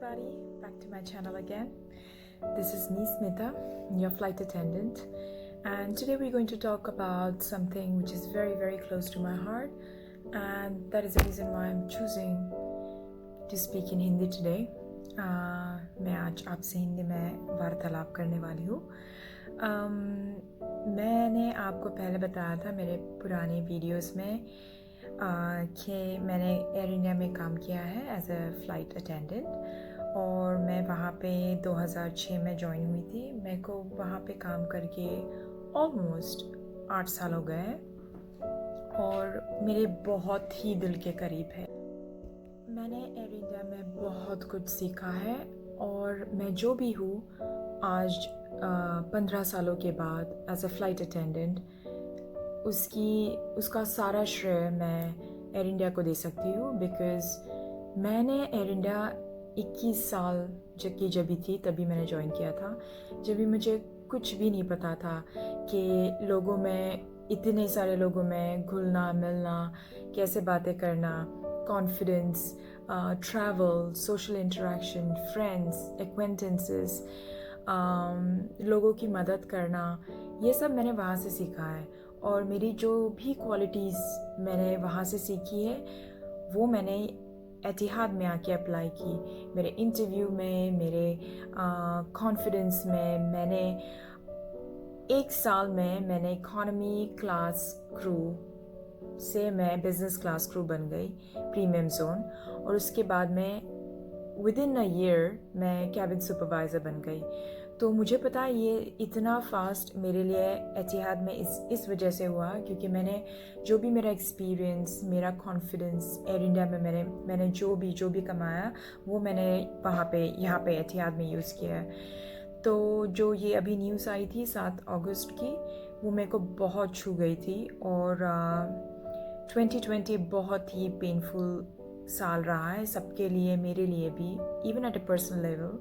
everybody, back to my channel again. This is me, Smita, your flight attendant, and today we're going to talk about something which is very close to my heart, and that is the reason why I'm choosing to speak in Hindi today. मैं आज आपसे हिंदी में वार्तालाप करने वाली हूँ. मैंने आपको पहले बताया था मेरे पुराने वीडियोस में कि मैंने एयर इंडिया में काम किया है एज अ फ़्लाइट अटेंडेंट, और मैं वहाँ पे 2006 में ज्वाइन हुई थी. मेरे को वहाँ पे काम करके ऑलमोस्ट 8 साल हो गए हैं और मेरे बहुत ही दिल के करीब है. मैंने एयर इंडिया में बहुत कुछ सीखा है और मैं जो भी हूँ आज 15 सालों के बाद एज अ फ़्लाइट अटेंडेंट, उसका सारा श्रेय मैं एयर इंडिया को दे सकती हूँ. बिकॉज़ मैंने एयर इंडिया 21 साल जब भी थी तभी मैंने ज्वाइन किया था, जब भी मुझे कुछ भी नहीं पता था कि लोगों में, इतने सारे लोगों में घुलना मिलना, कैसे बातें करना, confidence, travel, social interaction, friends, acquaintances, लोगों की मदद करना, ये सब मैंने वहाँ से सीखा है. और मेरी जो भी क्वालिटीज़ मैंने वहाँ से सीखी है वो मैंने एतिहाद में आके अप्लाई की. मेरे इंटरव्यू में, मेरे कॉन्फिडेंस में, मैंने 1 साल में मैंने इकॉनमी क्लास क्रू से मैं बिज़नेस क्लास क्रू बन गई, प्रीमियम जोन, और उसके बाद मैं विद इन अ ईयर मैं कैबिन सुपरवाइज़र बन गई. तो मुझे पता है ये इतना फास्ट मेरे लिए एतिहाद में इस वजह से हुआ क्योंकि मैंने जो भी मेरा एक्सपीरियंस, मेरा कॉन्फिडेंस एयर इंडिया में मैंने जो भी कमाया वो मैंने यहाँ पे एतिहाद में यूज़ किया है. तो जो ये अभी न्यूज़ आई थी 7 अगस्त की, वो मेरे को बहुत छू गई थी. और 2020 बहुत ही पेनफुल साल रहा है सबके लिए, मेरे लिए भी, even at a personal level.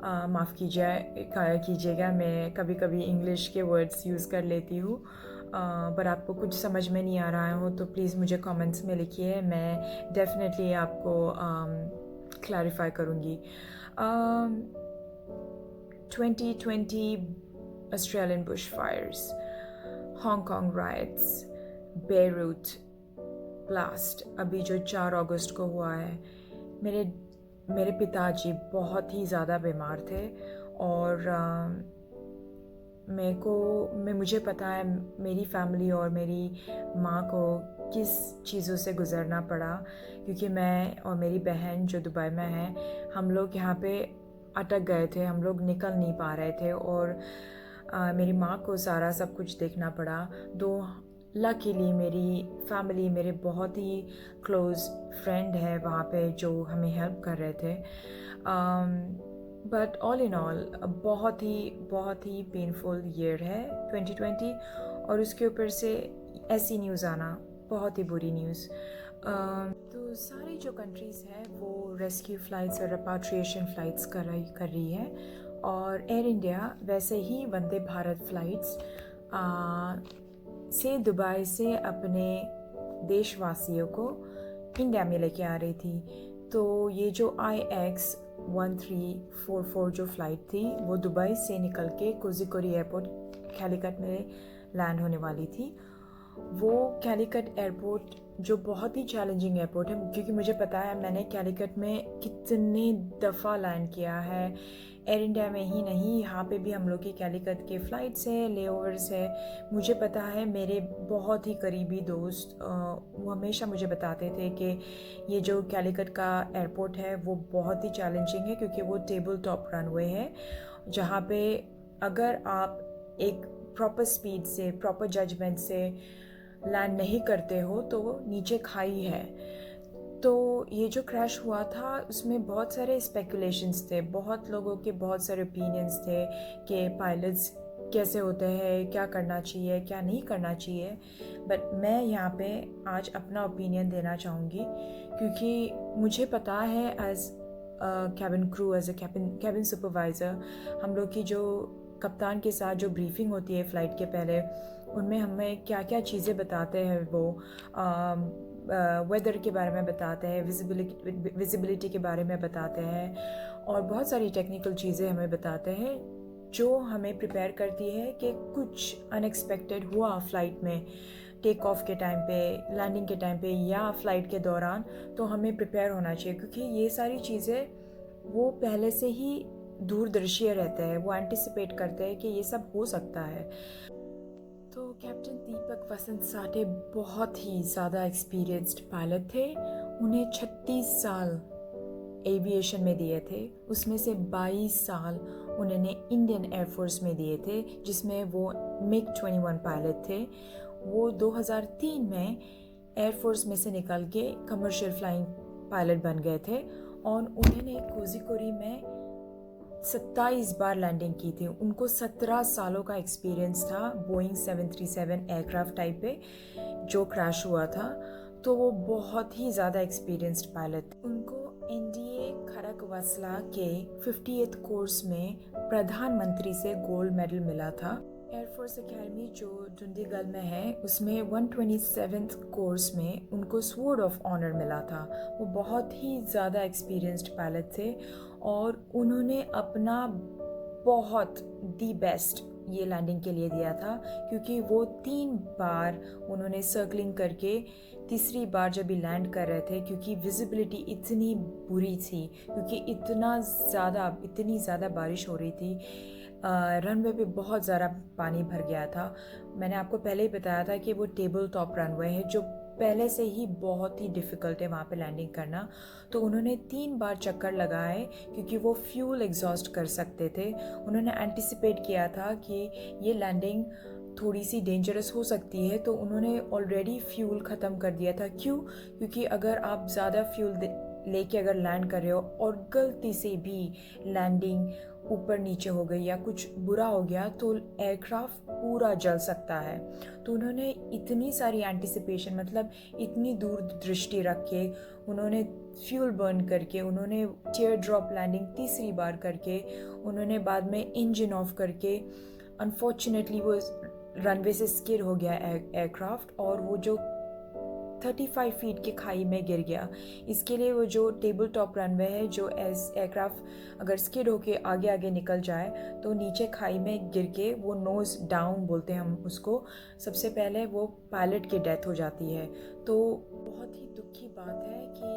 माफ़ कीजिएगा, मैं कभी इंग्लिश के वर्ड्स यूज़ कर लेती हूँ, पर आपको कुछ समझ में नहीं आ रहा हो तो प्लीज़ मुझे कमेंट्स में लिखिए, मैं डेफिनेटली आपको क्लैरिफाई करूँगी. 2020 Australian bush fires, Hong Kong rights, Beirut blast अभी जो 4 अगस्त को हुआ है. मेरे पिताजी बहुत ही ज़्यादा बीमार थे और मुझे पता है मेरी फैमिली और मेरी माँ को किस चीज़ों से गुज़रना पड़ा, क्योंकि मैं और मेरी बहन जो दुबई में है, हम लोग यहाँ पे अटक गए थे, हम लोग निकल नहीं पा रहे थे और मेरी माँ को सारा सब कुछ देखना पड़ा. लकीली मेरी फैमिली, मेरे बहुत ही क्लोज़ फ्रेंड है वहाँ पे जो हमें हेल्प कर रहे थे. बट ऑल इन ऑल बहुत ही पेनफुल ईयर है 2020, और उसके ऊपर से ऐसी न्यूज़ आना बहुत ही बुरी न्यूज़. तो सारी जो कंट्रीज़ हैं वो रेस्क्यू फ़्लाइट्स और रिपाट्रिएशन फ़्लाइट्स कर रही है, और एयर इंडिया वैसे ही वंदे भारत फ़्लाइट्स से दुबई से अपने देशवासियों को इंडिया में लेके आ रही थी. तो ये जो IX 1344 जो फ़्लाइट थी वो दुबई से निकल के कोझिकोड एयरपोर्ट कैलिकट में लैंड होने वाली थी. वो कैलिकट एयरपोर्ट जो बहुत ही चैलेंजिंग एयरपोर्ट है, क्योंकि मुझे पता है मैंने कैलिकट में कितने दफ़ा लैंड किया है. एयर इंडिया में ही नहीं, यहाँ पे भी हम लोग की कैलिकट के फ़्लाइट्स है, लेओवर्स है. मुझे पता है मेरे बहुत ही करीबी दोस्त वो हमेशा मुझे बताते थे कि ये जो कैलिकट का एयरपोर्ट है वो बहुत ही चैलेंजिंग है, क्योंकि वो टेबल टॉप रनवे है जहाँ पे अगर आप एक प्रॉपर स्पीड से, प्रॉपर जजमेंट से लैंड नहीं करते हो तो वो नीचे खाई है. तो ये जो क्रैश हुआ था उसमें बहुत सारे स्पेकुलेशंस थे, बहुत लोगों के बहुत सारे ओपिनियंस थे कि पायलट्स कैसे होते हैं, क्या करना चाहिए, क्या नहीं करना चाहिए. बट मैं यहाँ पे आज अपना ओपिनियन देना चाहूँगी, क्योंकि मुझे पता है as cabin crew, as a cabin supervisor, हम लोग की जो कप्तान के साथ जो ब्रीफिंग होती है फ़्लाइट के पहले, उनमें हमें क्या क्या चीज़ें बताते हैं वो. वेदर के बारे में बताते हैं, विजिबिलिटी के बारे में बताते हैं और बहुत सारी टेक्निकल चीज़ें हमें बताते हैं जो हमें प्रिपेयर करती है कि कुछ अनएक्सपेक्टेड हुआ फ़्लाइट में, टेक ऑफ के टाइम पे, लैंडिंग के टाइम पे या फ़्लाइट के दौरान, तो हमें प्रिपेयर होना चाहिए क्योंकि ये सारी चीज़ें वो पहले से ही दूरदर्शी रहते हैं, वो एंटिसिपेट करते हैं कि ये सब हो सकता है। तो कैप्टन दीपक वसंत साठे बहुत ही ज़्यादा एक्सपीरियंस्ड पायलट थे। उन्हें 36 साल एविएशन में दिए थे, उसमें से 22 साल उन्होंने इंडियन एयरफोर्स में दिए थे, जिसमें वो मिग 21 पायलट थे। वो 2003 में एयरफोर्स में से निकल के कमर्शियल फ्लाइंग पायलट बन गए थे और उन्होंने कोझिकोड में 27 बार लैंडिंग की थी। उनको 17 सालों का एक्सपीरियंस था बोइंग 737 एयरक्राफ्ट टाइप पे जो क्रैश हुआ था, तो वो बहुत ही ज़्यादा एक्सपीरियंस्ड पायलट। उनको एनडीए खड़गवासला के 50th कोर्स में प्रधानमंत्री से गोल्ड मेडल मिला था। एयरफोर्स एकेडमी जो डुंडीगल में है, उसमें 127th कोर्स में उनको स्वॉर्ड ऑफ ऑनर मिला था। वो बहुत ही ज़्यादा एक्सपीरियंस्ड पायलट थे और उन्होंने अपना बहुत दी बेस्ट ये लैंडिंग के लिए दिया था क्योंकि वो 3 बार उन्होंने सर्कलिंग करके तीसरी बार जब भी लैंड कर रहे थे, क्योंकि विजिबिलिटी इतनी बुरी थी, क्योंकि इतनी ज़्यादा बारिश हो रही थी, रनवे पे बहुत ज़्यादा पानी भर गया था। मैंने आपको पहले ही बताया था कि वो टेबल टॉप रनवे है जो पहले से ही बहुत ही डिफ़िकल्ट है वहाँ पे लैंडिंग करना। तो उन्होंने 3 बार चक्कर लगाए क्योंकि वो फ्यूल एग्जॉस्ट कर सकते थे। उन्होंने एंटिसिपेट किया था कि ये लैंडिंग थोड़ी सी डेंजरस हो सकती है, तो उन्होंने ऑलरेडी फ्यूल ख़त्म कर दिया था। क्यों? क्योंकि अगर आप ज़्यादा फ्यूल लेके अगर लैंड कर रहे हो और गलती से भी लैंडिंग ऊपर नीचे हो गई या कुछ बुरा हो गया तो एयरक्राफ्ट पूरा जल सकता है। तो उन्होंने इतनी सारी एंटिसिपेशन, मतलब इतनी दूरदृष्टि रख के उन्होंने फ्यूल बर्न करके, उन्होंने टीयर ड्रॉप लैंडिंग तीसरी बार करके, उन्होंने बाद में इंजन ऑफ करके, अनफॉर्चुनेटली वो रनवे से स्किड हो गया एयरक्राफ्ट और वो जो 35 फीट की खाई में गिर गया। इसके लिए वो जो टेबल टॉप रनवे है, जो एयरक्राफ्ट अगर स्किड होके आगे आगे निकल जाए तो नीचे खाई में गिर के वो नोज़ डाउन बोलते हैं हम उसको, सबसे पहले वो पायलट की डेथ हो जाती है। तो बहुत ही दुख की बात है कि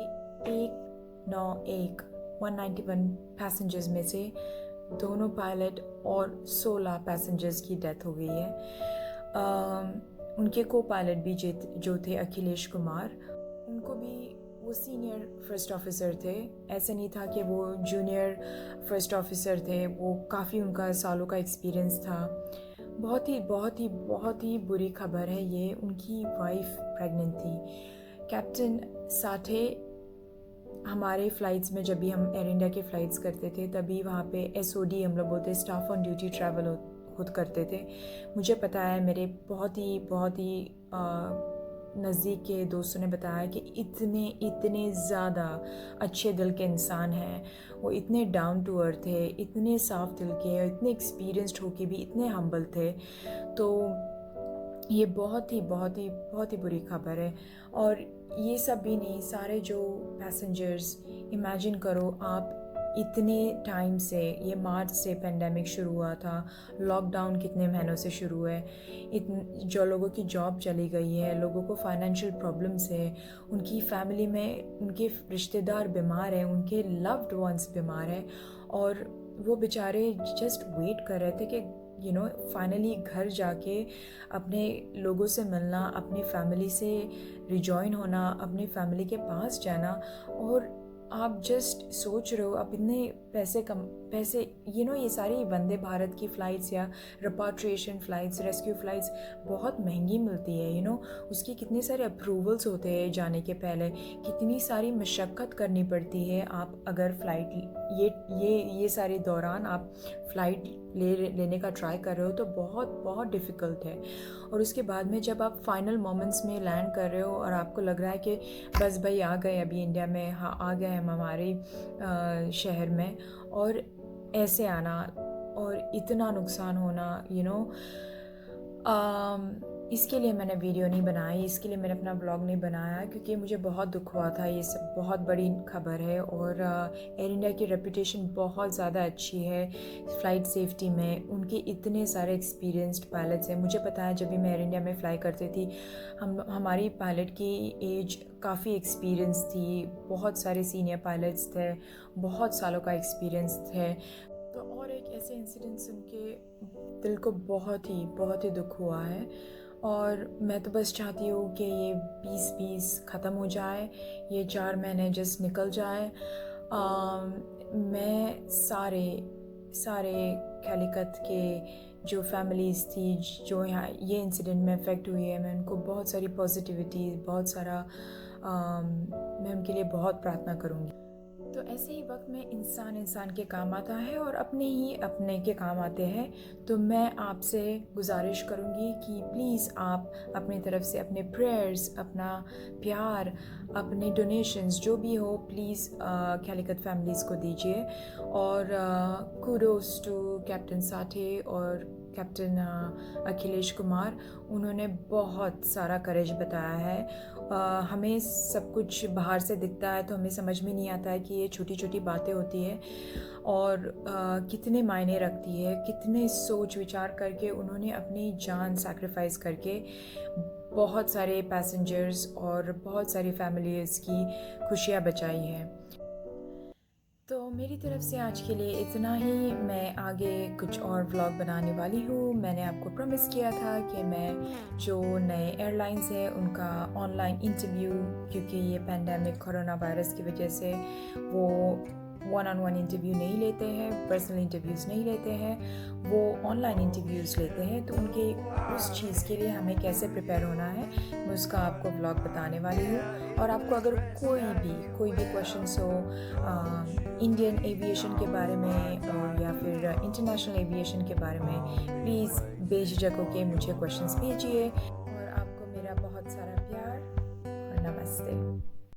191 पैसेंजर्स में से दोनों पायलट और 16 पैसेंजर्स की डेथ हो गई है। उनके को पायलट भी जो थे अखिलेश कुमार, उनको भी वो सीनियर फर्स्ट ऑफिसर थे, ऐसा नहीं था कि वो जूनियर फर्स्ट ऑफिसर थे, वो काफ़ी उनका सालों का एक्सपीरियंस था। बहुत ही बहुत ही बहुत ही बुरी खबर है ये, उनकी वाइफ प्रेग्नेंट थी। कैप्टन साठे हमारे फ़्लाइट्स में, जब भी हम एयर इंडिया के फ़्लाइट्स करते थे तभी वहाँ पे SOD हम लोग बोलते, स्टाफ ऑन ड्यूटी ट्रैवल खुद करते थे। मुझे पता है, मेरे बहुत ही नज़दीक के दोस्तों ने बताया कि इतने ज़्यादा अच्छे दिल के इंसान हैं, वो इतने डाउन टू अर्थ थे, इतने साफ दिल के, इतने एक्सपीरियंस्ड होके भी इतने हम्बल थे। तो ये बहुत ही बुरी खबर है। और ये सब भी नहीं, सारे जो पैसेंजर्स, इमेजिन करो आप, इतने टाइम से, ये मार्च से पेंडेमिक शुरू हुआ था, लॉकडाउन कितने महीनों से शुरू है, जो लोगों की जॉब चली गई है, लोगों को फाइनेंशियल प्रॉब्लम्स है, उनकी फैमिली में उनके रिश्तेदार बीमार हैं, उनके लव्ड वंस बीमार हैं और वो बेचारे जस्ट वेट कर रहे थे कि फाइनली घर जाके अपने लोगों से मिलना, अपनी फैमिली से रिजॉइन होना, अपनी फैमिली के पास जाना। और आप जस्ट सोच रहे हो, आप इतने पैसे ये सारी वंदे भारत की फ़्लाइट्स या रिपाट्रिएशन फ़्लाइट्स, रेस्क्यू फ़्लाइट्स बहुत महंगी मिलती है। उसके कितने सारे अप्रूवल्स होते हैं जाने के पहले, कितनी सारी मशक्क़त करनी पड़ती है। आप अगर फ़्लाइट ये सारे दौरान आप फ़्लाइट लेने का ट्राई कर रहे हो तो बहुत डिफ़िकल्ट है। और उसके बाद में जब आप फाइनल मोमेंट्स में लैंड कर रहे हो और आपको लग रहा है कि बस भाई आ गए अभी इंडिया में, हाँ आ गए हम हमारे शहर में, और ऐसे आना और इतना नुकसान होना, इसके लिए मैंने वीडियो नहीं बनाई, इसके लिए मैंने अपना ब्लॉग नहीं बनाया, क्योंकि मुझे बहुत दुख हुआ था। ये सब बहुत बड़ी खबर है और एयर इंडिया की रेपुटेशन बहुत ज़्यादा अच्छी है फ़्लाइट सेफ्टी में। उनके इतने सारे एक्सपीरियंस्ड पायलट्स हैं। मुझे पता है जब भी मैं एयर इंडिया में फ़्लाई करती थी, हमारी पायलट की एज काफ़ी एक्सपीरियंस थी, बहुत सारे सीनियर पायलट्स थे, बहुत सालों का एक्सपीरियंस थे। तो और एक ऐसे इंसिडेंट सुन के दिल को बहुत ही दुख हुआ है। और मैं तो बस चाहती हूँ कि ये 2020 ख़त्म हो जाए, ये 4 महीने जस्ट निकल जाए। मैं सारे कैलिकट के जो फैमिलीज़ थी जो यहाँ ये इंसिडेंट में अफेक्ट हुई है, मैं उनको बहुत सारी पॉजिटिविटी, बहुत सारा मैं उनके लिए बहुत प्रार्थना करूँगी। तो ऐसे ही वक्त में इंसान के काम आता है और अपने के काम आते हैं। तो मैं आपसे गुजारिश करूँगी कि प्लीज़ आप अपनी तरफ से अपने प्रेयर्स, अपना प्यार, अपने डोनेशंस जो भी हो, प्लीज़ कैलिकट फैमिलीज़ को दीजिए। और कुडोस टू कैप्टन साठे और कैप्टन अखिलेश कुमार, उन्होंने बहुत सारा करेज बताया है। हमें सब कुछ बाहर से दिखता है तो हमें समझ में नहीं आता है कि ये छोटी छोटी बातें होती है और कितने मायने रखती है। कितने सोच विचार करके उन्होंने अपनी जान सैक्रिफाइस करके बहुत सारे पैसेंजर्स और बहुत सारी फैमिलीज़ की खुशियाँ बचाई हैं। तो मेरी तरफ से आज के लिए इतना ही। मैं आगे कुछ और व्लॉग बनाने वाली हूँ। मैंने आपको प्रॉमिस किया था कि मैं जो नए एयरलाइंस हैं उनका ऑनलाइन इंटरव्यू, क्योंकि ये पैंडेमिक कोरोना वायरस की वजह से वो 1-on-1 इंटरव्यू नहीं लेते हैं, पर्सनल इंटरव्यूज़ नहीं लेते हैं, वो ऑनलाइन इंटरव्यूज़ लेते हैं। तो उनके उस चीज़ के लिए हमें कैसे प्रिपेयर होना है, मैं उसका आपको ब्लॉग बताने वाली हूँ। और आपको अगर कोई भी क्वेश्चंस हो इंडियन एविएशन के बारे में और या फिर इंटरनेशनल एविएशन के बारे में, प्लीज़ बेझिझक होकर मुझे क्वेश्चंस भेजिए। और आपको मेरा बहुत सारा प्यार और नमस्ते।